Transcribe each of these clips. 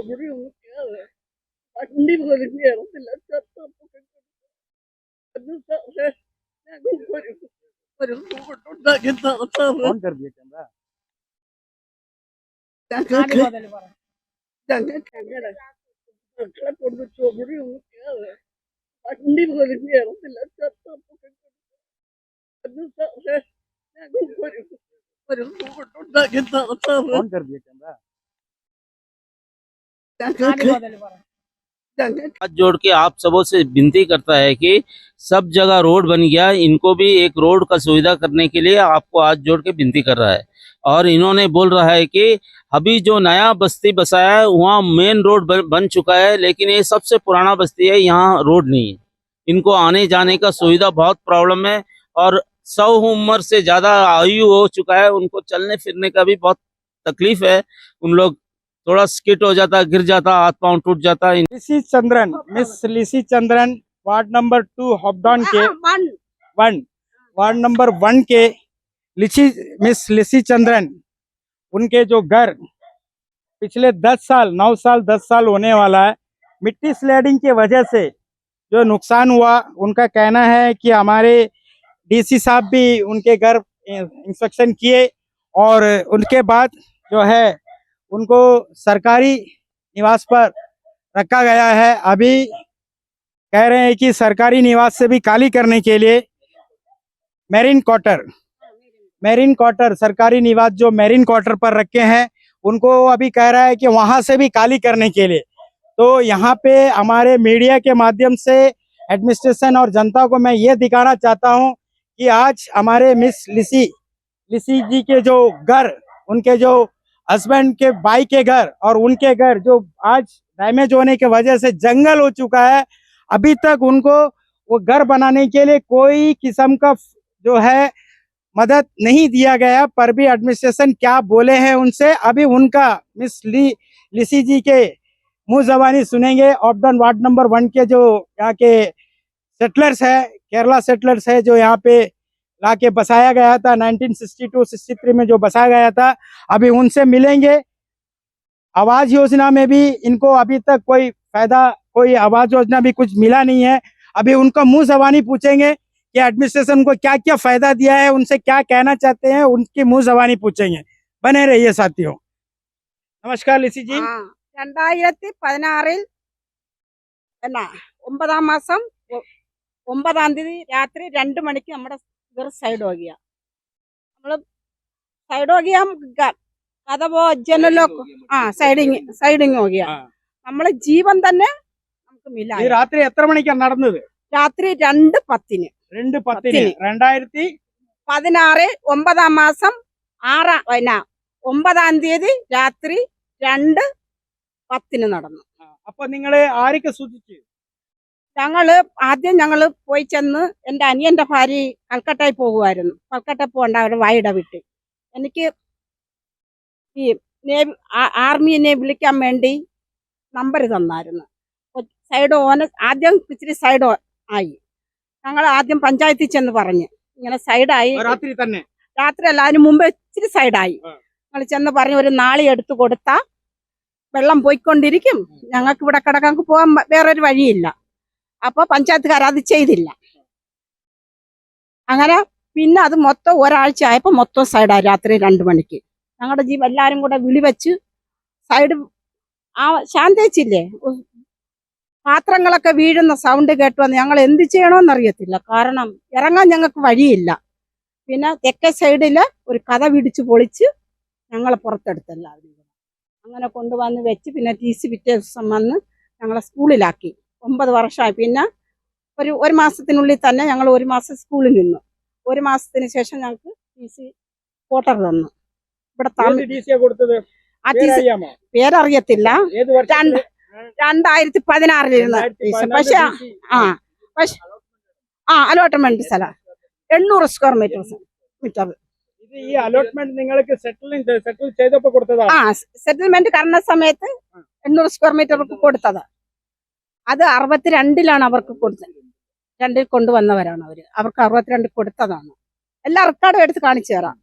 വണ്ടി പോലും കയറത്തില്ല. ഒരു ഉണ്ടാക്കി തറസാറ് कौन कर दिया कैमरा? ഞങ്ങൾക്ക് ഞങ്ങളുടെ മക്കളെ കൊണ്ട് ചുമടി ഒന്ന് കയറ്. വണ്ടി പോലും കയറത്തില്ല. ഞങ്ങൾക്ക് ഒരു ഉണ്ടാക്കി തറസാറ് कौन कर दिया कैमरा? ഞങ്ങൾക്ക് हाथ जोड़ के आप सबों से विनती करता है कि सब जगह रोड बन गया, इनको भी एक रोड का सुविधा करने के लिए आपको हाथ जोड़ के विनती कर रहा है। और इन्होंने बोल रहा है कि अभी जो नया बस्ती बसाया है वहाँ मेन रोड बन चुका है, लेकिन ये सबसे पुराना बस्ती है, यहाँ रोड नहीं है। इनको आने जाने का सुविधा बहुत प्रॉब्लम है और 100 उम्र से ज़्यादा आयु हो चुका है, उनको चलने फिरने का भी बहुत तकलीफ है। उन लोग थोड़ा स्किट हो जाता, गिर जाता, हाथ पांव टूट जाता। Lissy Chandran, miss Lissy Chandran, ward number 2 हॉपडाउन के वार्ड नंबर 1 के मिस लिसी चंद्रन, उनके जो घर पिछले 9 साल 10 साल होने वाला है, मिट्टी स्लाइडिंग की वजह से जो नुकसान हुआ, उनका कहना है कि हमारे डीसी साहब भी उनके घर इंस्पेक्शन किए और उनके बाद जो है उनको सरकारी निवास पर रखा गया है। अभी कह रहे हैं कि सरकारी निवास से भी खाली करने के लिए मेरीन क्वार्टर सरकारी निवास जो मेरीन क्वार्टर पर रखे हैं, उनको अभी कह रहा है कि वहां से भी खाली करने के लिए। तो यहाँ पे हमारे मीडिया के माध्यम से एडमिनिस्ट्रेशन और जनता को मैं ये दिखाना चाहता हूँ कि आज हमारे मिस लिसी जी के जो घर, उनके जो हस्बैंड के भाई के घर और उनके घर जो आज डैमेज होने की वजह से जंगल हो चुका है, अभी तक उनको वो घर बनाने के लिए कोई किस्म का जो है मदद नहीं दिया गया। पर भी एडमिनिस्ट्रेशन क्या बोले हैं उनसे, अभी उनका मिस लिसी जी के मुंह जबानी सुनेंगे। ऑपडाउन वार्ड नंबर 1 के जो यहाँ के सेटलर्स है, केरला सेटलर्स है, जो यहाँ पे लाके बसाया गया था 1962-63 में जो बसाया गया था, अभी उनसे मिलेंगे। आवास योजना में भी इनको अभी तक कोई फायदा, कोई आवास योजना भी कुछ मिला नहीं है। अभी उनका मुंह जबानी पूछेंगे कि एडमिनिस्ट्रेशन को क्या क्या फायदा दिया है, उनसे क्या कहना चाहते हैं, उनकी मुंह जबानी पूछेंगे। बने रहिए साथियों। नमस्कार लिसी जी। 2016 എന്നാ 9 മാസം 9 തീയതി രാത്രി 2 മണിക്ക് നമ്മുടെ घर साइड हो गया। मतलब साइड हो गया, कഥ ജനലോ സൈഡിങ് हो गया। നമ്മളെ ജീവൻ തന്നെ നമുക്ക് മില। ഈ രാത്രി എത്ര മണിക്കാണ് നടന്നത്? രാത്രി 2:10 2016 9 മാസം 9 തീയതി രാത്രി 2:10 നടന്നു. അപ്പൊ നിങ്ങള് ആരൊക്കെ സൂചിച്ചു? ഞങ്ങള് പോയി ചെന്ന്, എൻ്റെ അനിയന്റെ ഭാര്യ കൽക്കട്ടയിൽ പോകുമായിരുന്നു. കൽക്കട്ടയിൽ പോകണ്ട, അവരുടെ വായിട വിട്ട് എനിക്ക് ഈ ആർമിയെ വിളിക്കാൻ വേണ്ടി നമ്പർ തന്നായിരുന്നു. സൈഡ് ആദ്യം ഇച്ചിരി സൈഡ് ആയി. ഞങ്ങൾ ആദ്യം പഞ്ചായത്തിൽ ചെന്ന് പറഞ്ഞ് ഇങ്ങനെ സൈഡായി. രാത്രിയല്ല, അതിന് മുമ്പ് ഇച്ചിരി സൈഡായി. ഞങ്ങൾ ചെന്ന് പറഞ്ഞ് ഒരു നാളി എടുത്തു കൊടുത്താ വെള്ളം പോയിക്കൊണ്ടിരിക്കും, ഞങ്ങൾക്ക് ഇവിടെ കിടക്കാൻ പോകാൻ വേറൊരു വഴിയില്ല. അപ്പൊ പഞ്ചായത്തുകാർ അത് ചെയ്തില്ല. അങ്ങനെ പിന്നെ അത് മൊത്തം ഒരാഴ്ച ആയപ്പോ മൊത്തം സൈഡായി. രാത്രി 2 മണിക്ക് ഞങ്ങളുടെ എല്ലാരും കൂടെ വിളിവെച്ച് സൈഡ് ശാന്തേച്ചില്ലേ, പാത്രങ്ങളൊക്കെ വീഴുന്ന സൗണ്ട് കേട്ടു വന്ന് ഞങ്ങൾ എന്ത് ചെയ്യണമെന്നറിയത്തില്ല. കാരണം ഇറങ്ങാൻ ഞങ്ങൾക്ക് വഴിയില്ല. പിന്നെ തെക്കേ സൈഡില് ഒരു കഥ പിടിച്ച് പൊളിച്ച് ഞങ്ങളെ പുറത്തെടുത്തെല്ലാവരും അങ്ങനെ കൊണ്ടുവന്ന് വെച്ച് പിന്നെ TC പിറ്റേ ദിവസം വന്ന് ഞങ്ങളെ സ്കൂളിലാക്കി. 9 വർഷമായി. പിന്നെ ഒരു മാസത്തിനുള്ളിൽ തന്നെ ഞങ്ങൾ 1 മാസം സ്കൂളിൽ നിന്നു. 1 മാസത്തിന് ശേഷം ഞങ്ങൾക്ക് TC ക്വാർട്ടർ തന്നു. ഇവിടെ പേരറിയത്തില്ല. 2016 പക്ഷെ അലോട്ട്മെന്റ് സ്ഥലം 800 സ്ക്വയർ മീറ്റർ. ഈ അലോട്ട്മെന്റ് നിങ്ങൾക്ക് സെറ്റിൽ ചെയ്തപ്പോൾ കൊടുത്തതാണ്? സെറ്റിൽമെന്റ് കർണ സമയത്ത് 800 സ്ക്വയർ മീറ്റർ കൊടുത്തത്. അത് 62 അവർക്ക് കൊടുത്തത്. 2 കൊണ്ടുവന്നവരാണ് അവർക്ക് 62 കൊടുത്തതാണ്. എല്ലാ റെക്കോർഡും എടുത്ത് കാണിച്ചു തരാം.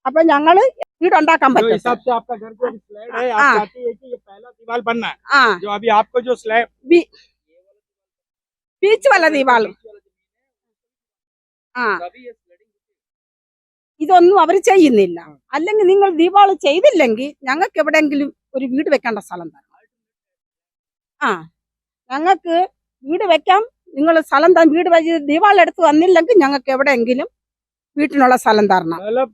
അപ്പൊ ഞങ്ങള് വീടുണ്ടാക്കാൻ जो പറ്റും हिसाब से आपका घर जो फ्लैट है आप हाँ। चाहती है कि ये पहला दीवार बनना है ആ जो अभी आपको जो स्लैब ബീച്ച് വല്ല ദീപാളും ആ ഇതൊന്നും അവർ ചെയ്യുന്നില്ല അല്ലെങ്കിൽ നിങ്ങൾ ദീപാവളി ചെയ്തില്ലെങ്കിൽ ഞങ്ങൾക്ക് എവിടെയെങ്കിലും ഒരു വീട് വെക്കേണ്ട സ്ഥലം തരണം ആ ഞങ്ങൾക്ക് വീട് വെക്കാം നിങ്ങൾ സ്ഥലം വീട് വെച്ച് ദീപാവളി എടുത്ത് വന്നില്ലെങ്കിൽ ഞങ്ങൾക്ക് എവിടെയെങ്കിലും വീട്ടിനുള്ള സ്ഥലം തരണം मतलब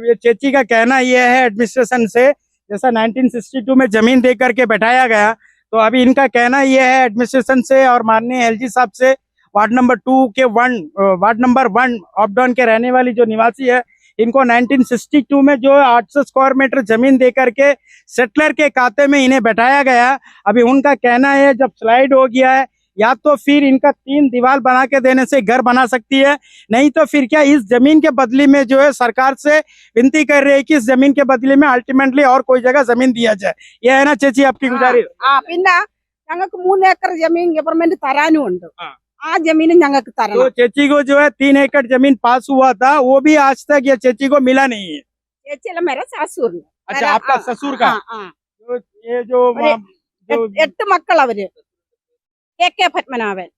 ये चेची का कहना ये है एडमिनिस्ट्रेशन से जैसा 1962 में जमीन दे करके बैठाया गया तो अभी इनका कहना ये है एडमिनिस्ट्रेशन से और माननीय एलजी साहब से वार्ड नंबर 2 के वार्ड नंबर 1 अपडाउन के रहने वाली जो निवासी है इनको 1962 में जो 800 स्क्वायर मीटर जमीन दे करके सेटलर के खाते में इन्हें बैठाया गया। अभी उनका कहना है जब स्लाइड हो गया है या तो फिर इनका 3 दीवार बना के देने से घर बना सकती है नहीं तो फिर क्या इस जमीन के बदले में जो है सरकार से विनती कर रही है कि इस जमीन के बदले में अल्टीमेटली और कोई जगह जमीन दिया जाए। यह है ना चेची आपकी गुजारिश? ആ പിന്നെ ഞങ്ങൾക്ക് 3 ഏക്കർ ജമീൻ ഗവൺമെന്റ് തരാനും ഉണ്ട് हाँ। ആ ജമീനും ഞങ്ങൾക്ക് तो തരണം चेची को जो है 3 एकड़ जमीन पास हुआ था वो भी आज तक ये चेची को मिला नहीं है। ചേച്ചിയല്ല മേരെ സാസൂറിന് अच्छा आपका ससुर का तो ये जो अरे, जो 8 മക്കൾ അവര് കെ പത്മനാഭൻ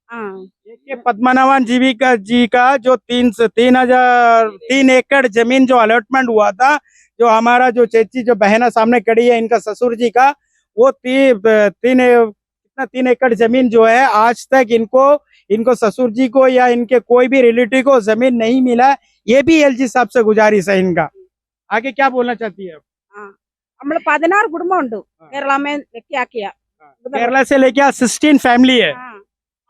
ആ के पद्मनाभन जी का जो 3 एकड़ जमीन जो अलॉटमेंट हुआ था जो हमारा जो चेची जो बहना सामने खड़ी है इनका ससुर जी का वो 3 एकड़ जमीन जो है आज तक इनको ससुर जी को या इनके कोई भी रिलेटिव को जमीन नहीं मिला। ये भी एलजी साहब से गुजारिश है इनका। आगे क्या बोलना चाहती है? നമ്മൾ 16 കുടുംബമുണ്ട് കേരളമേ വെക്കാക്കിയ केरला से लेके 16 फैमिली है।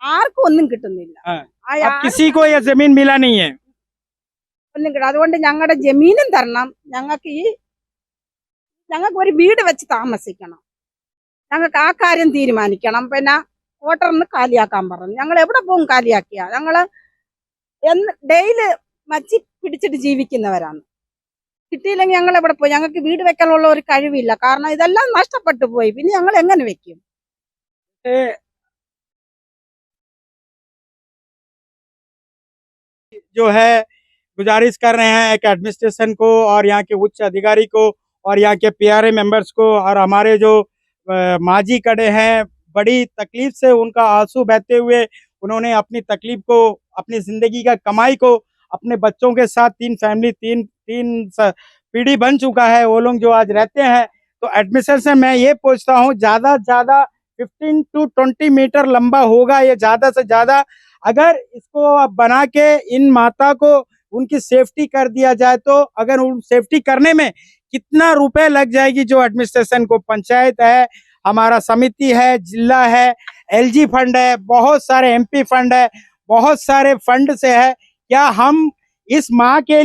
ആർക്കും ഒന്നും കിട്ടുന്നില്ല अब किसी को ये जमीन मिला नहीं है। ഒന്നും കിട്ടും അതുകൊണ്ട് ഞങ്ങളുടെ ജമീനും തരണം ഞങ്ങൾക്ക് ഒരു വീട് വെച്ച് താമസിക്കണം ഞങ്ങൾക്ക് ആ കാര്യം തീരുമാനിക്കണം പിന്നെ വോട്ടറിന് കാലിയാക്കാൻ പറഞ്ഞു ഞങ്ങൾ എവിടെ പോകും കാലിയാക്കിയ ഞങ്ങള് ഡെയിലി മച്ചി പിടിച്ചിട്ട് ജീവിക്കുന്നവരാണ് കിട്ടിയില്ലെങ്കിൽ ഞങ്ങൾ എവിടെ പോയി ഞങ്ങൾക്ക് വീട് വെക്കാനുള്ള ഒരു കഴിവില്ല കാരണം ഇതെല്ലാം നഷ്ടപ്പെട്ടു പോയി പിന്നെ ഞങ്ങൾ എങ്ങനെ വെക്കും जो है गुजारिश कर रहे हैं एक एडमिनिस्ट्रेशन को और यहाँ के उच्च अधिकारी को और यहाँ के पीआरए मेंबर्स को और हमारे जो माजी कड़े हैं बड़ी तकलीफ से उनका आंसू बहते हुए उन्होंने अपनी तकलीफ को अपनी जिंदगी का कमाई को अपने बच्चों के साथ 3 फैमिली 3 पीढ़ी बन चुका है वो लोग जो आज रहते हैं। तो एडमिनिस्ट्रेशन से मैं ये पूछता हूँ ज़्यादा से ज़्यादा 15 to 20 मीटर लंबा होगा ये ज़्यादा से ज़्यादा अगर इसको बना के इन माता को उनकी सेफ्टी कर दिया जाए तो अगर उन सेफ्टी करने में कितना रुपए लग जाएगी जो एडमिनिस्ट्रेशन को पंचायत है हमारा समिति है जिला है एलजी फंड है बहुत सारे एमपी फंड है बहुत सारे फंड से है क्या हम इस माँ के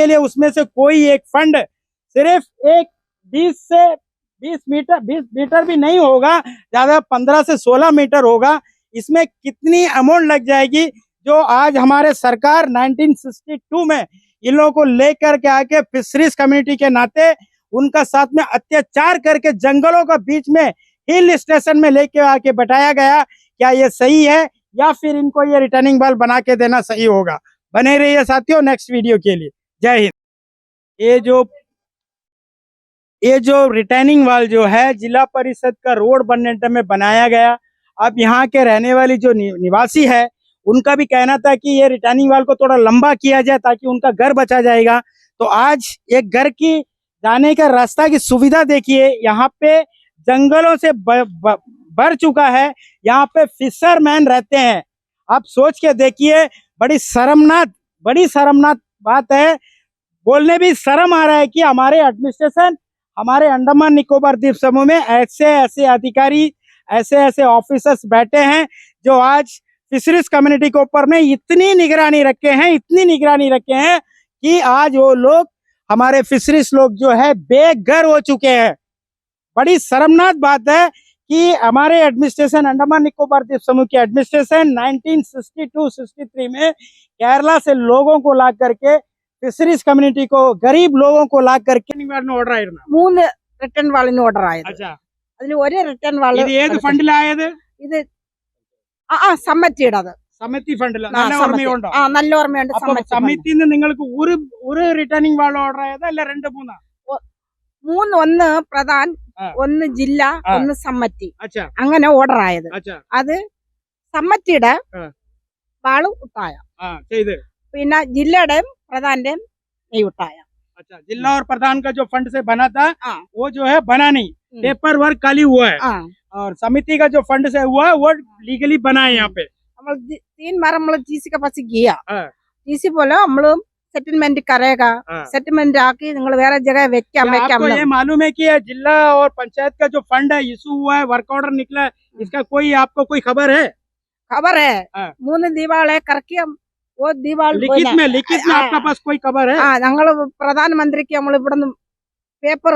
लिए उसमें से कोई एक फंड सिर्फ एक 20 मीटर भी नहीं होगा ज्यादा 15 से 16 मीटर होगा इसमें कितनी अमाउंट लग जाएगी जो आज हमारे सरकार 1962 में इन लोगों को लेकर के आके फिशरीज कम्युनिटी के नाते उनका साथ में अत्याचार करके जंगलों का बीच में हिल स्टेशन में लेके आके बैठाया गया क्या ये सही है या फिर इनको ये रिटर्निंग वॉल बना के देना सही होगा? बने रहिए साथियों नेक्स्ट वीडियो के लिए। जय हिंद। ये जो रिटर्निंग वॉल जो है जिला परिषद का रोड बनने में बनाया गया अब यहाँ के रहने वाली जो निवासी है उनका भी कहना था कि ये रिटर्निंग वॉल को थोड़ा लंबा किया जाए ताकि उनका घर बचा जाएगा। तो आज एक घर की जाने का रास्ता की सुविधा देखिए यहाँ पे जंगलों से भर चुका है यहाँ पे फिशरमैन रहते हैं। आप सोच के देखिए बड़ी शर्मनाक बात है बोलने भी शर्म आ रहा है कि हमारे एडमिनिस्ट्रेशन हमारे अंडमान निकोबार द्वीप समूह में ऐसे अधिकारी ऐसे ऑफिसर्स बैठे हैं जो आज फिशरीज कम्युनिटी के ऊपर में इतनी निगरानी रखे हैं कि आज वो लोग हमारे फिशरीज लोग जो है बेघर हो चुके हैं। बड़ी शर्मनाक बात है कि हमारे एडमिनिस्ट्रेशन अंडमान निकोबार द्वीप समूह की एडमिनिस्ट्रेशन 1962-63 में केरला से लोगों को ला करके फिशरीज कम्युनिटी को गरीब लोगों को ला करके ഓർഡർ ആയിരുന്നു 3 റിട്ടേൺ വാളിന് ഓർഡർ ആയത് അതിൽ ഒരു റിട്ടേൺ വാൾ ഇത് ഏത് ഫണ്ടിലായത്? ഇത് സമ്മറ്റിയുടേത് സമിതി ഫണ്ടിൽ ആ, നല്ല സമിതി. ഓർമ്മയുണ്ടോ? ആ, നല്ല ഓർമ്മയുണ്ട്. അപ്പൊ സമിതി ഫണ്ട്. സമിതിന്ന് നിങ്ങൾക്ക് ഒരു റിട്ടേണിംഗ് വാൾ ഓർഡർ ആയതാ അല്ല രണ്ട് മൂന്നാ? മൂന്ന്, ഒന്ന് പ്രധാൻ, ആ. ഒന്ന് ജില്ല, ആ. ഒന്ന് സമ്മതി, അച്ഛാ അങ്ങനെ ഓർഡർ ആയത്. അച്ഛാ അത് സമ്മതിയുടെ ആ. വാള് ഉട്ടായ, ആ ചെയ്ത് പിന്നെ ജില്ലയുടെയും പ്രധാന്റെയും നെയ് ഉട്ടായ. अच्छा जिला और प्रधान का जो फंड से बना था हाँ। वो जो है बना नहीं, हम्म। पेपर वर्क खाली हुआ है, ആ, और समिति का जो फंड से हुआ है वो लीगली बना है यहाँ पे। നമ്മൾ 3 बार നമ്മൾ GC के पास गया, हाँ। GC बोला हम लोग सेटलमेंट करेगा, हाँ। सेटलमेंट आके നിങ്ങൾ വേറെ जगह വെക്കാം क्या आपको ये मालूम है कि ये जिला और पंचायत का जो फंड है इशू हुआ है, वर्क ऑर्डर निकला है, इसका कोई आपको कोई खबर है? खबर है। हाँ। 3 दीवाल है करके वो दीवाल लिखित में आपका पास कोई खबर है? ആ, ഞങ്ങൾ പ്രധാനമന്ത്രിക്ക് നമ്മൾ ഇവിടുന്ന് പേപ്പർ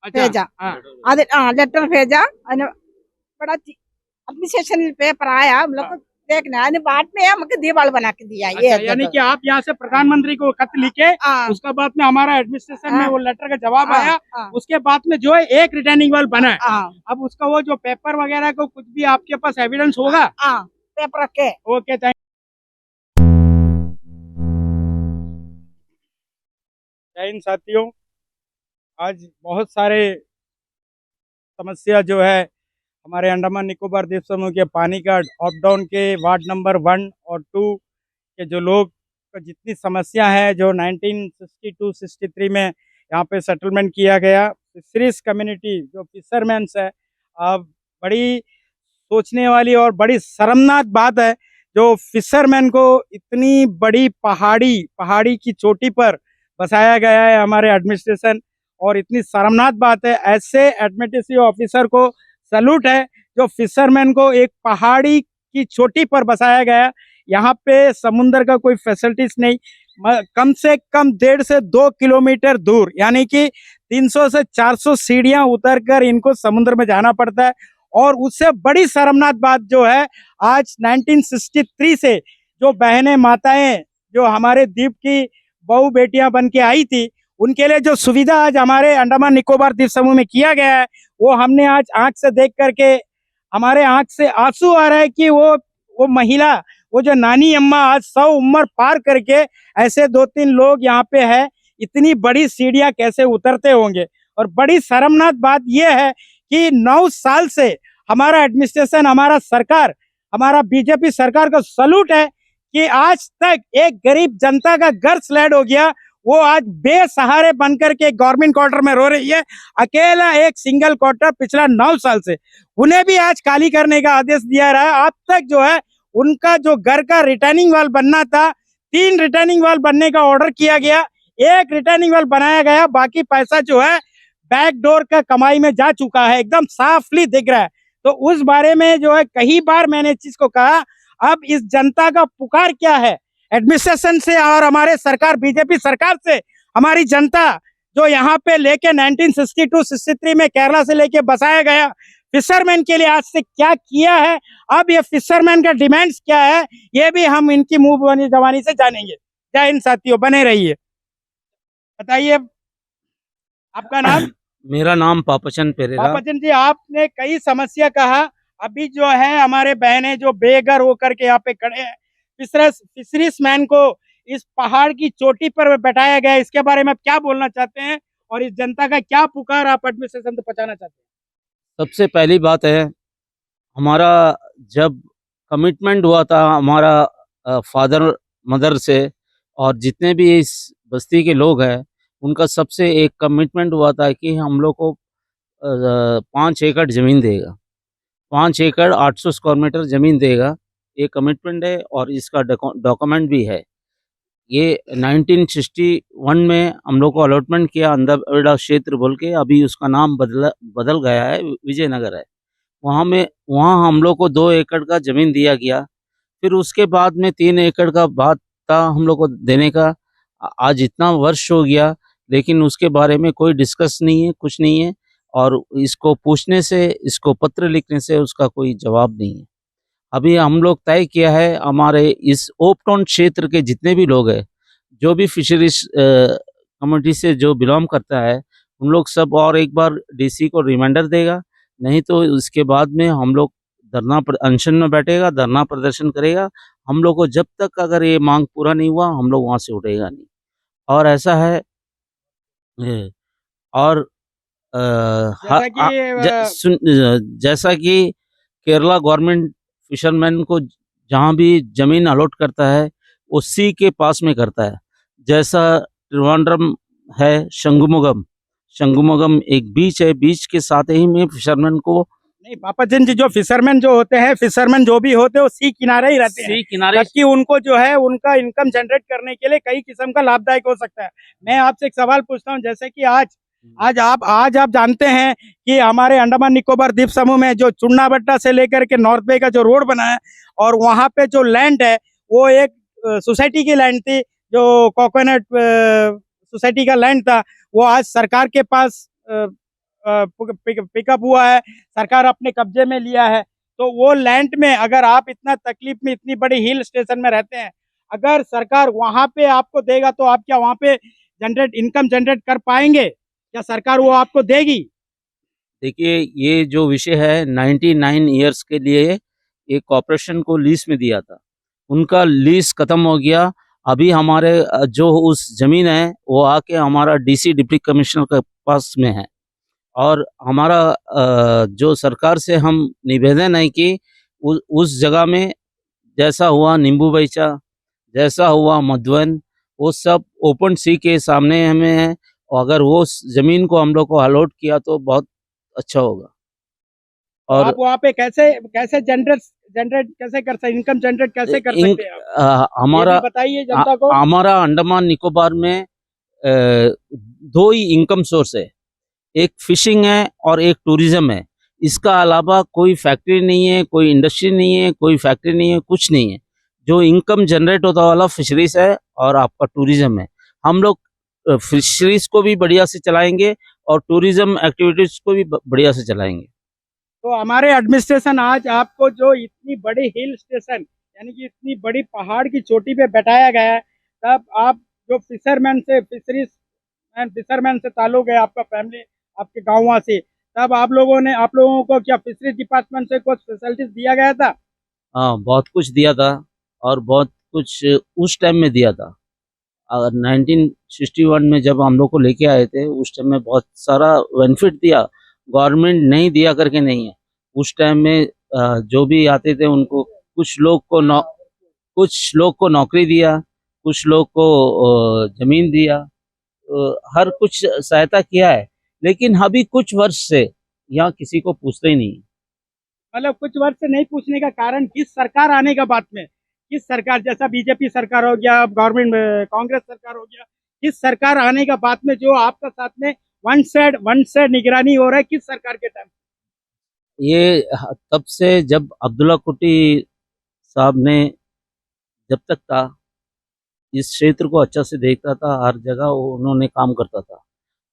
अच्छा, भेजा, हाँ। അത് लेटर भेजा, അതിന് बड़ा एडमिनिस्ट्रेशन पेपर आया, हम लोग को देखना, यानी बाद में हमको दीवाल बना के दिया ये। अच्छा, यानी कि आप यहाँ से प्रधानमंत्री को खत लिखे, हाँ, उसका बाद में हमारा एडमिनिस्ट्रेशन में हाँ। वो लेटर का जवाब आया, हाँ, उसके बाद में जो है एक रिटर्निंग वाल बना है। हाँ, अब उसका वो जो पेपर वगैरह को कुछ भी आपके पास एविडेंस होगा? हाँ, पेपर के ओके थैंक। जय हिंद साथियों, आज बहुत सारे समस्या जो है हमारे अंडमान निकोबार द्वीप समूह के पानी का अप डाउन के वार्ड नंबर 1 और 2 के जो लोग का जितनी समस्या है जो 1962-63 में यहाँ पे सेटलमेंट किया गया, फिशरीज कम्युनिटी जो फिशरमैन्स है, अब बड़ी सोचने वाली और बड़ी शर्मनाक बात है जो फिशरमैन को इतनी बड़ी पहाड़ी की चोटी पर बसाया गया है हमारे एडमिनिस्ट्रेशन, और इतनी शर्मनाक बात है। ऐसे एडमिनिस्ट्रेटिव ऑफिसर को सैल्यूट है जो फिशरमैन को एक पहाड़ी की चोटी पर बसाया गया। यहाँ पे समुंदर का कोई फैसिलिटीज नहीं, कम से कम 1.5 से 2 किलोमीटर दूर, यानी कि 300 से 400 सीढ़ियां उतर कर इनको समुद्र में जाना पड़ता है। और उससे बड़ी शर्मनाक बात जो है, आज 1963 से जो बहनें माताएं जो हमारे द्वीप की बहू बेटियां बन के आई थी, उनके लिए जो सुविधा आज हमारे अंडमान निकोबार द्वीप समूह में किया गया है, वो हमने आज आंख से देख करके हमारे आंख से आंसू आ रहा है कि वो महिला, वो जो नानी अम्मा आज 100 उम्र पार करके ऐसे 2-3 लोग यहाँ पे है, इतनी बड़ी सीढ़ियां कैसे उतरते होंगे। और बड़ी शर्मनाक बात यह है कि 9 साल से हमारा एडमिनिस्ट्रेशन, हमारा सरकार, हमारा बीजेपी सरकार को सैल्यूट है कि आज तक एक गरीब जनता का घर स्लैड हो गया, वो आज बेसहारे बनकर के गवर्नमेंट क्वार्टर में रो रही है। अकेला एक सिंगल क्वार्टर पिछला 9 साल से उन्हें भी आज खाली करने का आदेश दिया रहा है। अब तक जो है उनका जो घर का रिटर्निंग वाल बनना था, 3 रिटर्निंग वाल बनने का ऑर्डर किया गया, 1 रिटर्निंग वाल बनाया गया, बाकी पैसा जो है बैक डोर का कमाई में जा चुका है, एकदम साफली दिख रहा है। तो उस बारे में जो है कई बार मैंने इस चीज को कहा, अब इस जनता का पुकार क्या है, एडमिनिस्ट्रेशन से और हमारे सरकार बीजेपी सरकार से हमारी जनता जो यहाँ पे लेके 1962-63 में केरला से लेके बसाया गया फिशरमैन के लिए आज से क्या किया है, अब ये फिशरमैन का डिमांड्स क्या है, ये भी हम इनकी मुंह बनी जबानी से जानेंगे। जय हिंद साथियों, बने रहिए। बताइए आपका नाम? मेरा नाम पापचंद पेरेरा। पापाचंद जी, आपने कई समस्या कहा, अभी जो है हमारे बहनें जो बेघर होकर के यहाँ पे खड़े हैं, फिशरीज मैन को इस पहाड़ की चोटी पर बैठाया गया, इसके बारे में आप क्या बोलना चाहते हैं और इस जनता का क्या पुकार आप एडमिनिस्ट्रेशन तक पहुंचाना चाहते हैं? सबसे पहली बात है, हमारा जब कमिटमेंट हुआ था हमारा फादर मदर से और जितने भी इस बस्ती के लोग हैं, उनका सबसे एक कमिटमेंट हुआ था कि हम लोग को 5 एकड़ ज़मीन देगा, 5 एकड़ 800 स्क्वायर मीटर ज़मीन देगा, ये कमिटमेंट है और इसका डॉक्यूमेंट भी है। ये 1961 में हम लोग को अलॉटमेंट किया अंदरवेड़ा क्षेत्र बोल के, अभी उसका नाम बदल गया है, विजयनगर है। वहाँ हम लोग को 2 एकड़ का ज़मीन दिया गया, फिर उसके बाद में 3 एकड़ का बात था हम लोग को देने का। आज इतना वर्ष हो गया लेकिन उसके बारे में कोई डिस्कस नहीं है, कुछ नहीं है, और इसको पूछने से, इसको पत्र लिखने से उसका कोई जवाब नहीं है। अभी हम लोग तय किया है, हमारे इस ओपटाउन क्षेत्र के जितने भी लोग हैं, जो भी फिशरीज कम्युनिटी से जो बिलोंग करता है, उन लोग सब और एक बार डीसी को रिमाइंडर देगा, नहीं तो इसके बाद में हम लोग अनशन में बैठेगा, धरना प्रदर्शन करेगा। हम लोग को जब तक अगर ये मांग पूरा नहीं हुआ हम लोग वहाँ से उठेगा नहीं। और ऐसा है और जैसा कि जैसा कि केरला गवर्नमेंट फिशरमैन को जहाँ भी जमीन अलॉट करता है वो सी के पास में करता है। जैसा त्रिवेंद्रम है, शंगुमुगम एक बीच है, बीच के साथ ही में फिशरमैन को नहीं पापा जी, जो फिशरमैन जो होते हैं, फिशरमैन जो भी होते हैं वो सी किनारे ही रहते हैं, सी किनारे जबकि उनको जो है उनका इनकम जनरेट करने के लिए कई किस्म का लाभदायक हो सकता है। मैं आपसे एक सवाल पूछता हूँ, जैसे कि आज आप जानते हैं कि हमारे अंडमान निकोबार द्वीप समूह में जो चुन्नाबट्टा से लेकर के नॉर्थ बे का जो रोड बना है और वहां पे जो लैंड है वो एक सोसाइटी की लैंड थी, जो कोकोनट सोसाइटी का लैंड था, वो आज सरकार के पास पिकअप हुआ है, सरकार अपने कब्जे में लिया है। तो वो लैंड में अगर आप इतना तकलीफ में, इतनी बड़ी हिल स्टेशन में रहते हैं, अगर सरकार वहां पे आपको देगा तो आप क्या वहां पे इनकम जनरेट कर पाएंगे? क्या सरकार वो आपको देगी? देखिए ये जो विषय है 99 ईयर्स के लिए एक कॉर्पोरेशन को लीज में दिया था, उनका लीज खत्म हो गया। अभी हमारे जो उस जमीन है वो आके हमारा डीसी डिप्टी कमिश्नर के पास में है और हमारा जो सरकार से हम निवेदन है कि उस जगह में जैसा हुआ नींबू बैचा, जैसा हुआ मधुवन, वो सब ओपन सी के सामने हमें है और अगर वो जमीन को हम लोग को अलॉट किया तो बहुत अच्छा होगा। और आप वहाँ पे कैसे जनरेट कैसे कर सकते, इनकम जनरेट कैसे कर सकते हैं आप? हमारा ये भी बताइए जनता को। हमारा अंडमान निकोबार में दो ही इनकम सोर्स है, एक फिशिंग है और एक टूरिज्म है। इसका अलावा कोई फैक्ट्री नहीं है, कोई इंडस्ट्री नहीं है, कोई फैक्ट्री नहीं है, कुछ नहीं है। जो इनकम जनरेट होता वाला फिशरीज है और आपका टूरिज्म है। हम लोग फिशरीज को भी बढ़िया से चलाएंगे और टूरिज्म एक्टिविटीज को भी बढ़िया से चलाएंगे। तो हमारे एडमिनिस्ट्रेशन आज आपको जो इतनी बड़ी हिल स्टेशन यानी कि इतनी बड़ी पहाड़ की चोटी पे बैठाया गया है, तब आप जो फिशरमैन से ताल्लुक है, आपका फैमिली आपके गाँव वहाँ से, तब आप लोगों को क्या फिशरीज डिपार्टमेंट से कुछ फैसिलिटीज दिया गया था? हाँ, बहुत कुछ दिया था और बहुत कुछ उस टाइम में दिया था। अगर 1961 में जब हम लोग को लेके आए थे उस टाइम में बहुत सारा बेनिफिट दिया, गवर्नमेंट नहीं दिया करके नहीं है। उस टाइम में जो भी आते थे उनको कुछ लोग को नौकरी दिया, कुछ लोग को जमीन दिया, हर कुछ सहायता किया है। लेकिन अभी कुछ वर्ष से यहाँ किसी को पूछते ही नहीं। मतलब कुछ वर्ष से नहीं पूछने का कारण, किस सरकार आने का बात में, किस सरकार, जैसा बीजेपी सरकार हो गया, गवर्नमेंट कांग्रेस सरकार हो गया, किस सरकार आने का बात में जो आपका साथ में वन साइड निगरानी हो रहा है, किस सरकार के टाइम? ये तब से जब अब्दुल्ला कुटी साहब ने जब तक था इस क्षेत्र को अच्छा से देखता था, हर जगह उन्होंने काम करता था।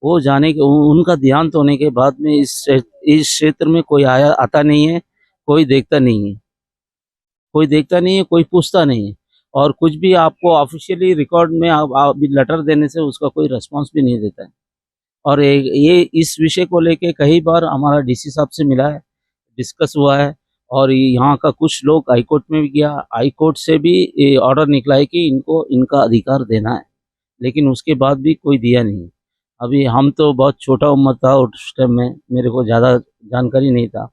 वो जाने के उनका देहांत होने के बाद में इस क्षेत्र में कोई आता नहीं है, कोई देखता नहीं है, कोई पूछता नहीं है और कुछ भी आपको ऑफिशियली रिकॉर्ड में आप लेटर देने से उसका कोई रिस्पांस भी नहीं देता है। और ये इस विषय को लेके कई बार हमारा डीसी साहब से मिला है, डिस्कस हुआ है और यहाँ का कुछ लोग हाई कोर्ट में भी गया, हाई कोर्ट से भी ऑर्डर निकला है कि इनको इनका अधिकार देना है, लेकिन उसके बाद भी कोई दिया नहीं। अभी हम तो बहुत छोटा उम्र था उस टाइम में, मेरे को ज़्यादा जानकारी नहीं था।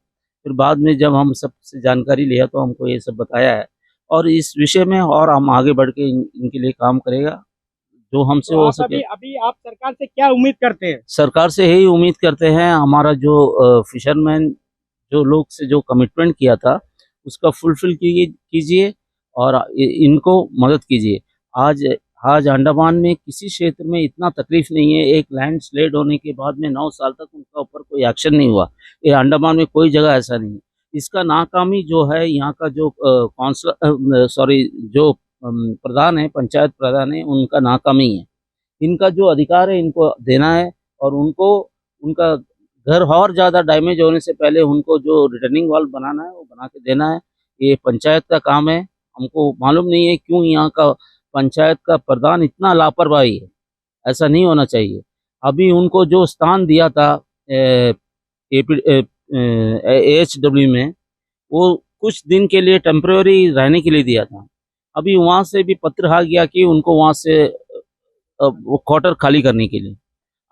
फिर बाद में जब हम सबसे जानकारी लिया तो हमको ये सब बताया है और इस विषय में और हम आगे बढ़ के इनके लिए काम करेगा जो हमसे हो सके। अभी आप सरकार से क्या उम्मीद करते हैं? सरकार से यही उम्मीद करते हैं, हमारा जो फिशरमैन जो लोग से जो कमिटमेंट किया था उसका फुलफिल कीजिए और इनको मदद कीजिए। आज अंडमान में किसी क्षेत्र में इतना तकलीफ नहीं है। एक लैंडस्लाइड होने के बाद में 9 साल तक उनका ऊपर कोई एक्शन नहीं हुआ। ये अंडमान में कोई जगह ऐसा नहीं है। इसका नाकामी जो है यहाँ का जो जो प्रधान है, पंचायत प्रधान है, उनका नाकामी है। इनका जो अधिकार है इनको देना है और उनको उनका घर और ज़्यादा डैमेज होने से पहले उनको जो रिटर्निंग वॉल बनाना है वो बना के देना है। ये पंचायत का काम है। हमको मालूम नहीं है क्यों यहाँ का पंचायत का प्रधान इतना लापरवाही है, ऐसा नहीं होना चाहिए। अभी उनको जो स्थान दिया था AHW में, वो कुछ दिन के लिए टेम्परेरी रहने के लिए दिया था। अभी वहां से भी पत्र आ गया कि उनको वहां से वो क्वार्टर खाली करने के लिए।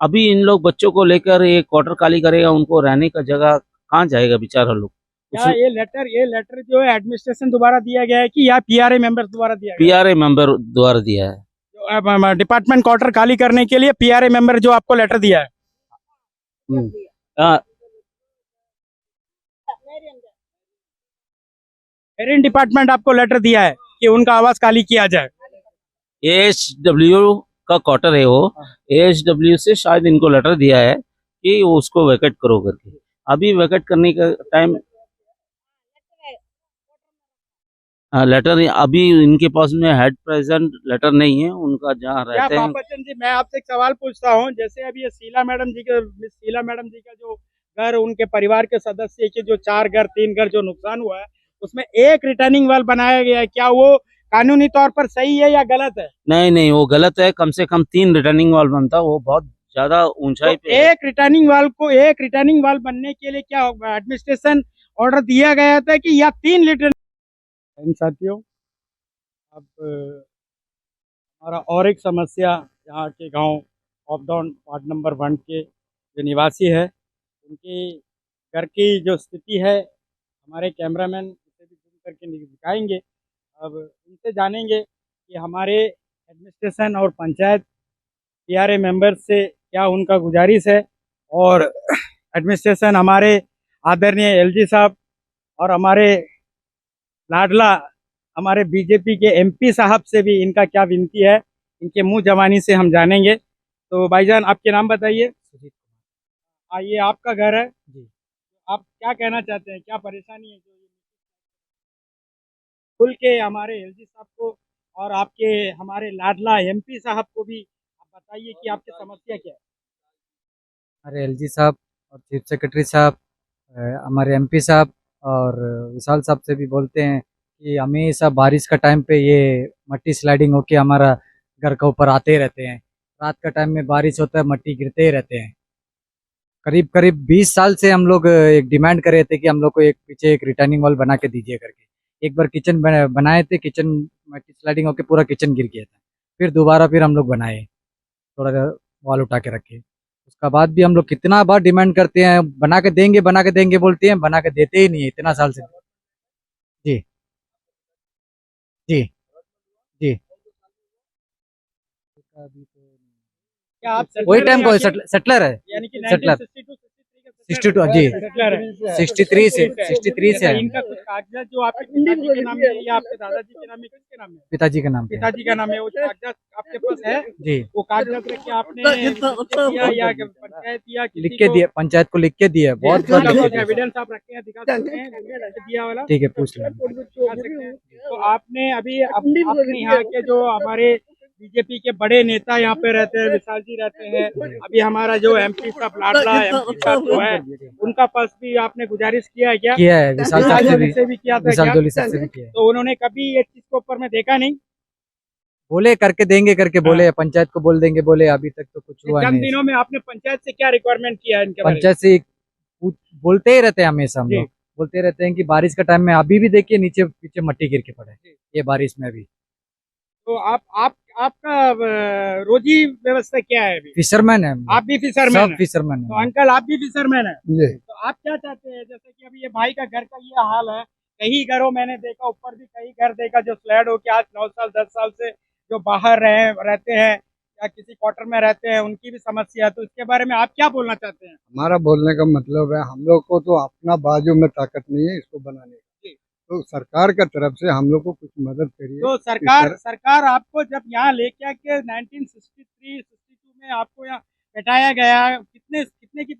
अभी इन लोग बच्चों को लेकर ये क्वार्टर खाली करेगा, उनको रहने का जगह कहाँ जाएगा बेचारा लोग। क्या ये लेटर जो है एडमिनिस्ट्रेशन द्वारा दिया गया है कि या पीआरए मेंबर्स द्वारा दिया गया पीआरए मेंबर द्वारा दिया है। है? डिपार्टमेंट क्वार्टर खाली करने के लिए पीआरए मेंबर जो आपको लेटर दिया है, हाँ, मेरिन डिपार्टमेंट आपको लेटर दिया है कि उनका आवास खाली किया जाए। AHW का क्वार्टर है वो। AHW से शायद इनको लेटर दिया है कि वो उसको वैकेट करो करके। अभी वैकेट करने का टाइम लेटर अभी इनके पास में हेड प्रेजेंट लेटर नहीं है उनका, जहाँ क्या रहते हैं। बापचंद जी, मैं आपसे एक सवाल पूछता हूँ, जैसे अभी ये मिस शीला मैडम जी का जो घर, उनके परिवार के सदस्य के जो 4 घर 3 घर जो नुकसान हुआ है, उसमें एक रिटर्निंग वाल बनाया गया है, क्या वो कानूनी तौर पर सही है या गलत है? नहीं नहीं, वो गलत है। कम से कम 3 रिटर्निंग वॉल बनता, वो बहुत ज्यादा ऊंचाई तो पे है। एक रिटर्निंग वाल बनने के लिए क्या एडमिनिस्ट्रेशन ऑर्डर दिया गया था कि या 3 रिटर्निंग? साथियों, अब हमारा और एक समस्या, यहाँ के गांव ऑफडाउन वार्ड नंबर 1 के जो निवासी है, उनकी घर की जो स्थिति है, हमारे कैमरामैन उसे भी जूम करके दिखाएंगे। अब उनसे जानेंगे कि हमारे एडमिनिस्ट्रेशन और पंचायत पीआरए मेंबर से क्या उनका गुजारिश है, और एडमिनिस्ट्रेशन हमारे आदरणीय एलजी साहब और हमारे लाडला हमारे बीजेपी के एमपी साहब से भी इनका क्या विनती है, इनके मुंह जबानी से हम जानेंगे। तो भाईजान, आपके नाम बताइए। ये आपका घर है जी, आप क्या कहना चाहते हैं, क्या परेशानी है? जो खुल के हमारे एलजी साहब को और आपके हमारे लाडला एमपी साहब को भी आप बताइए कि आपकी समस्या क्या है। हमारे एलजी साहब और चीफ सेक्रेटरी साहब, हमारे एमपी साहब और विशाल साहब से भी बोलते हैं कि हमेशा बारिश का टाइम पे ये मट्टी स्लाइडिंग होके हमारा घर के ऊपर आते रहते हैं। रात का टाइम में बारिश होता है, मट्टी गिरते ही रहते हैं। करीब करीब 20 साल से हम लोग एक डिमांड कर रहे थे कि हम लोग को एक पीछे एक रिटर्निंग वॉल बना के दीजिए करके। एक बार किचन बनाए थे, किचन मट्टी स्लाइडिंग होके पूरा किचन गिर गया था। फिर दोबारा हम लोग बनाए, थोड़ा वॉल उठा के रखे। उसका बाद भी हम लोग कितना बार डिमांड करते हैं, बना के देंगे बोलते हैं, बना के देते ही नहीं है इतना साल से। जी जी जी। क्या आप वही settler टाइम हैं को या कि- सेटलर है, यानी कि सेटलर 1962 62 जी, सेटलर है। 63 से ठीक है। 63 से है, इनका कुछ कागजात जो आपके पिताजी के नाम में है या आपके दादाजी के नाम में, किसके नाम में है? पिताजी के नाम पे है। पिताजी का नाम है। वो कागजात आपके पास है? जी, वो कागजात रख के आपने लिख के दिया या पंचायत या किसी लिख के को- दिए, पंचायत को लिख के दिए, बहुत बार लिख के दिए। एविडेंस आप रखे हैं, दिखा सकते हैं दिया वाला? ठीक है, पूछ लेंगे। दिखा सकते हैं। तो आपने अभी अपने यहाँ के जो हमारे बीजेपी के बड़े नेता यहाँ पे रहते हैं, विशाल जी रहते हैं, अभी हमारा जो एमपी साहब लाडला एमपी साहब जो है, उनका पास भी आपने गुजारिश किया है क्या? किया है, विशाल साहब से भी, से भी किया था विशाल क्या? जोली साहब से भी किया है। तो उन्होंने कभी ये चीज को ऊपर में देखा नहीं? बोले करके देंगे करके बोले, पंचायत को बोल देंगे बोले, अभी तक तो कुछ हुआ चंद नहीं। दिनों में आपने पंचायत से क्या रिक्वायरमेंट किया है इनके बारे में? पंचायत से बोलते ही रहते हैं हमेशा, हम जी। लोग बोलते रहते हैं कि बारिश का टाइम में अभी भी देखिए नीचे पीछे मट्टी गिर के पड़े ये बारिश में भी। तो आपका रोजी व्यवस्था क्या है अभी? फिशरमैन है, आप भी फिशरमैन सब हैं? फिशरमैन तो है। अंकल, आप भी फिशरमैन है? जी। तो आप क्या चाहते हैं, जैसे कि अभी ये भाई का घर का ये हाल है, कई घरों मैंने देखा, ऊपर भी कई घर देखा जो फ्लैट हो के आज 9 साल 10 साल से जो बाहर रहते हैं या किसी क्वार्टर में रहते हैं, उनकी भी समस्या है। तो इसके बारे में आप क्या बोलना चाहते हैं? हमारा बोलने का मतलब है, हम लोग को तो अपना बाजू में ताकत नहीं है इसको बनाने की, तो सरकार का तरफ से हम लोग को कुछ मदद करिए। तो सरकार आपको जब यहाँ लेके आके 1963-62 में आपको यहाँ बैठाया गया, कितने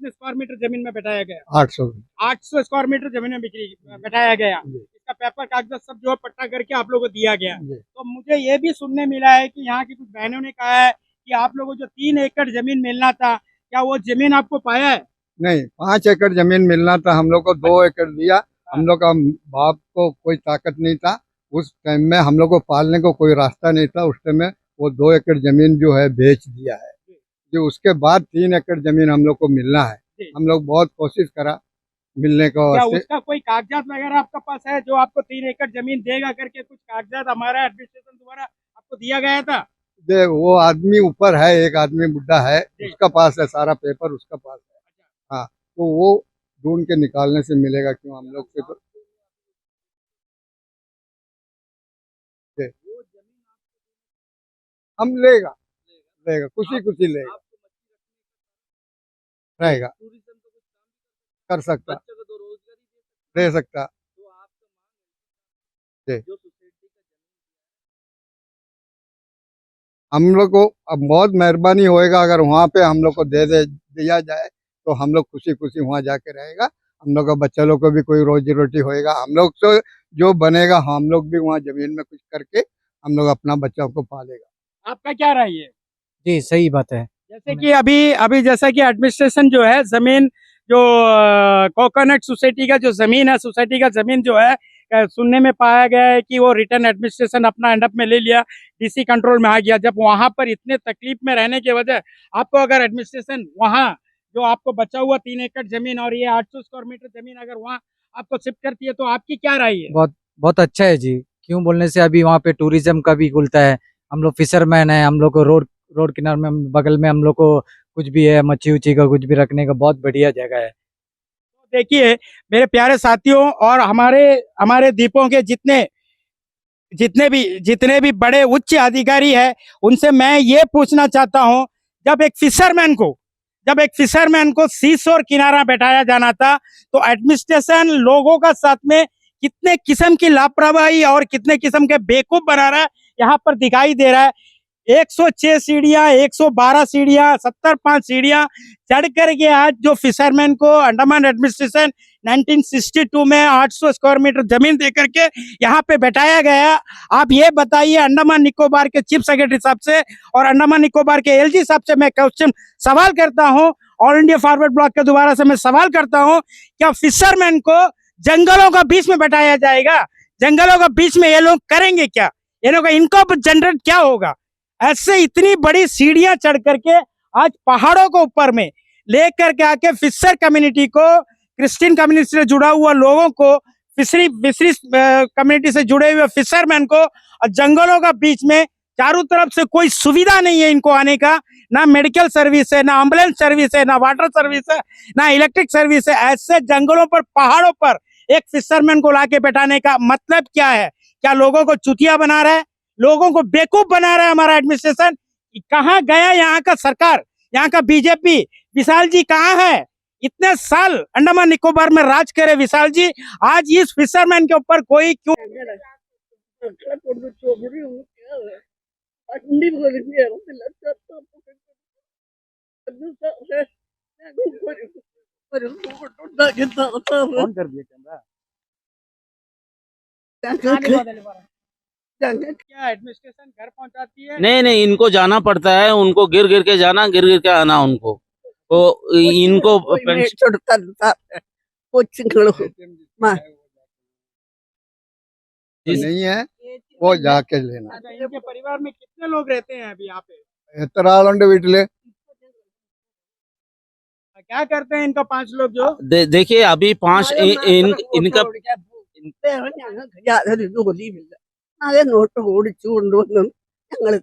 स्क्वायर मीटर जमीन में बैठाया गया? 800 स्क्वायर मीटर जमीन में बैठाया गया। इसका पेपर कागजात सब जो है पट्टा करके आप लोगों को दिया गया। तो मुझे ये भी सुनने मिला है कि यहाँ की कुछ बहनों ने कहा है कि आप लोगों को जो 3 एकड़ जमीन मिलना था, क्या वो जमीन आपको पाया है? नहीं, 5 एकड़ जमीन मिलना था, हम लोग को 2 एकड़ दिया। हम लोग का बाप को कोई ताकत नहीं था उस टाइम में, हम लोग को पालने को कोई रास्ता नहीं था उस टाइम में। वो 2 एकड़ जमीन जो है बेच दिया है, जो उसके बाद 3 एकड़ जमीन हम लोग को मिलना है। हम लोग बहुत कोशिश करा, मिलने का क्या वास्ते। उसका कोई कागजात वगैरह आपके पास है जो आपको 3 एकड़ जमीन देगा करके कुछ कागजात हमारा एडमिनिस्ट्रेशन द्वारा आपको दिया गया था? वो आदमी ऊपर है, एक आदमी बुढ़ा है, उसका पास है सारा पेपर, उसका पास है। हाँ, तो वो ढूंढ के निकालने से मिलेगा, क्यों हम लोग से तो हम लेगा लेगा खुशी खुशी लेगा, रहेगा, कर सकता, दे सकता। जी। हम लोग को अब बहुत मेहरबानी होएगा अगर वहाँ पे हम लोग को दिया जाए, तो हम लोग खुशी खुशी वहाँ जाके रहेगा। हम लोग का बच्चा लोग को भी कोई रोजी रोटी होएगा, हम लोग तो जो बनेगा हम लोग भी वहाँ जमीन में कुछ करके हम लोग अपना बच्चों को पालेगा। आपका क्या राय है? जी सही बात है। जैसे कि अभी अभी जैसा कि एडमिनिस्ट्रेशन जो है जमीन जो कोकोनट सोसाइटी का जो जमीन है, सोसाइटी का जमीन जो है सुनने में पाया गया है कि वो रिटर्न एडमिनिस्ट्रेशन अपना एंड अप में ले लिया, डीसी कंट्रोल में आ गया। जब वहां पर इतने तकलीफ में रहने के वजह आपको अगर एडमिनिस्ट्रेशन वहां जो आपको बचा हुआ 3 एकड़ जमीन और ये 800 स्क्वायर मीटर जमीन अगर वहां आपको शिफ्ट करती है तो आपकी क्या राय है? बहुत बहुत अच्छा है जी। क्यों बोलने से अभी वहाँ पे टूरिज्म का भी खुलता है। हम लोग फिशरमैन है, हम लोग को रोड किनारे में बगल में हम लोग को कुछ भी है, मच्छी उच्छी का कुछ भी रखने का बहुत बढ़िया जगह है। देखिए मेरे प्यारे साथियों और हमारे हमारे द्वीपों के जितने भी बड़े उच्च अधिकारी है उनसे मैं ये पूछना चाहता हूं, जब एक फिशरमैन को सी शोर किनारा बैठाया जाना था तो एडमिनिस्ट्रेशन लोगों का साथ में कितने किस्म की लापरवाही और कितने किस्म के बेवकूफ बना रहा है यहाँ पर दिखाई दे रहा है। 106 सीढ़ियां, 112 सीढ़ियां, 75 सीढ़ियां चढ़ करके आज जो फिशरमैन को अंडमान एडमिनिस्ट्रेशन 1962 में 800 स्क्वायर मीटर जमीन दे करके यहाँ पे बैठाया गया। आप ये बताइए अंडमान निकोबार के चीफ सेक्रेटरी साहब से और अंडमान निकोबार के एलजी साहब से मैं क्वेश्चन सवाल करता हूँ, ऑल इंडिया फॉरवर्ड ब्लॉक के दोबारा से मैं सवाल करता हूँ, क्या फिशरमैन को जंगलों का बीच में बैठाया जाएगा? जंगलों का बीच में ये लोग करेंगे क्या? ये लोग इनकम जनरेट क्या होगा? ऐसे इतनी बड़ी सीढ़ियां चढ़ करके आज पहाड़ों को ऊपर में लेकर के आके फिशर कम्युनिटी को, क्रिश्चियन कम्युनिटी से जुड़ा हुआ लोगों को, फिशरी कम्युनिटी से जुड़े हुए फिशरमैन को और जंगलों का बीच में चारों तरफ से कोई सुविधा नहीं है इनको आने का, ना मेडिकल सर्विस है, ना एम्बुलेंस सर्विस है, ना वाटर सर्विस है, ना इलेक्ट्रिक सर्विस है। ऐसे जंगलों पर, पहाड़ों पर एक फिशरमैन को लाके बैठाने का मतलब क्या है? क्या लोगों को चुतिया बना रहा है, लोगों को बेवकूफ बना रहा है हमारा एडमिनिस्ट्रेशन? कहाँ गया यहाँ का सरकार, यहाँ का बीजेपी? विशाल जी कहाँ है? इतने साल अंडमान निकोबार में राज करे विशाल जी, आज इस फिशरमैन के ऊपर कोई क्यों? മക്കളെ കൊണ്ട് ചുമരിയൊന്നും കേറ് വണ്ടി പോലും കയറത്തില്ല. ഒരു ഉണ്ടാക്കി തറത്താറ് ऑन कर दिया कैमरा? क्या एडमिनिस्ट्रेशन घर पहुंचाती है? नहीं नहीं, इनको जाना पड़ता है, उनको गिर गिर के जाना, गिर गिर के आना उनको। तो इनको കൊച്ചുങ്ങളും नहीं है वो जाके लेना। अच्छा, इनके परिवार में कितने लोग रहते हैं अभी यहाँ पे? എത്ര ആളുണ്ട് വീട്ടില്? क्या करते हैं इनका 5 लोग जो? देखिए अभी 5 इनका വേറെ ഞങ്ങൾക്ക് യാതൊരു ജോലിയുമില്ല. അത് നോട്ട് ഓടിച്ചു കൊണ്ടുവന്നും ഞങ്ങൾ